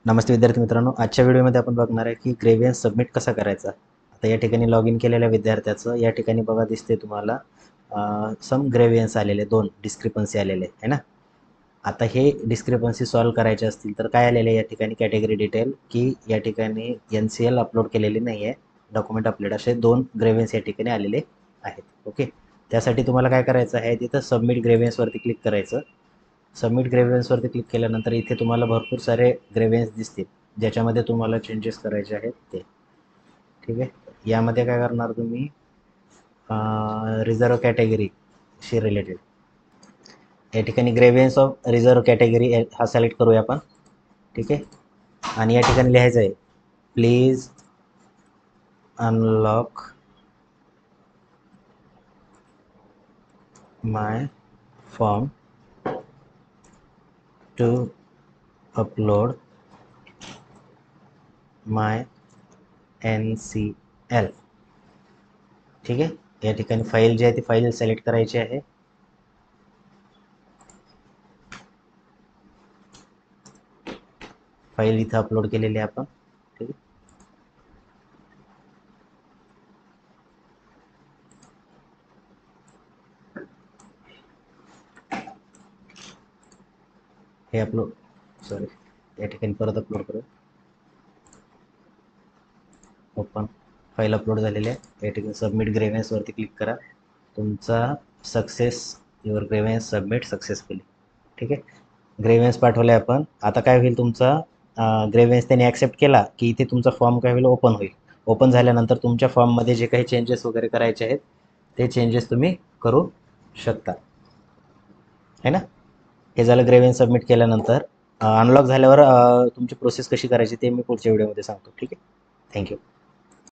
नमस्ते विद्यार्थी मित्रांनो, आजच्या व्हिडिओमध्ये आपण बघणार आहे की ग्रेव्हियन्स सबमिट कसा करायचा. आता या ठिकाणी लॉग इन केलेल्या विद्यार्थ्याचं या ठिकाणी बघा दिसते तुम्हाला सम ग्रेव्हियन्स आलेले, 2 डिस्क्रिपन्सी आलेले आहे ना. आता हे डिस्क्रिपन्सी सॉल्व्ह करायचे असतील तर काय आलेले आहे या ठिकाणी कॅटेगरी डिटेल, की या ठिकाणी NCL अपलोड केलेली नाही आहे, डॉक्युमेंट अपलोड असे 2 ग्रेव्हियन्स या ठिकाणी आलेले आहेत. ओके, त्यासाठी तुम्हाला काय करायचं आहे, तिथं सबमिट ग्रेव्हियन्सवरती क्लिक करायचं. सबमिट ग्रेव्हियन्सवरती क्लिक केल्यानंतर इथे तुम्हाला भरपूर सारे ग्रेव्हियन्स दिसतील, ज्याच्यामध्ये तुम्हाला चेंजेस करायचे आहेत ते. ठीक आहे, यामध्ये काय करणार तुम्ही, रिझर्व कॅटेगरीशी रिलेटेड या ठिकाणी ग्रेव्हियन्स ऑफ रिझर्व कॅटेगरी हा सिलेक्ट करूया आपण. ठीक आहे, आणि या ठिकाणी लिहायचं आहे please unlock my form to upload my NCL. ठीक आहे, या ठिकाणी फाईल जी आहे ती फाईल सिलेक्ट करायची आहे. फाईल इथं अपलोड केलेली आहे आपण. ठीक आहे, हे अपलोड सॉरी या ठिकाणी परत अपलोड करू. ओपन फाईल अपलोड झालेली आहे. या ठिकाणी सबमिट ग्रेव्हियन्सवरती क्लिक करा. तुमचा सक्सेस युअर ग्रेव्हियन्स सबमिट सक्सेसफुली. ठीक आहे, ग्रेव्हियन्स पाठवले आपण. आता काय होईल, तुमचा ग्रेव्हियन्स त्यांनी ॲक्सेप्ट केला की इथे तुमचा फॉर्म काय होईल, ओपन होईल. ओपन झाल्यानंतर तुमच्या फॉर्ममध्ये जे काही चेंजेस वगैरे करायचे आहेत ते चेंजेस तुम्ही करू शकता, है ना. हे झालं ग्रेव्हियन्स सबमिट केल्यानंतर. अनलॉक झाल्यावर तुमची प्रोसेस कशी करायची ते मी पुढच्या व्हिडिओमध्ये सांगतो. ठीक आहे, थँक्यू.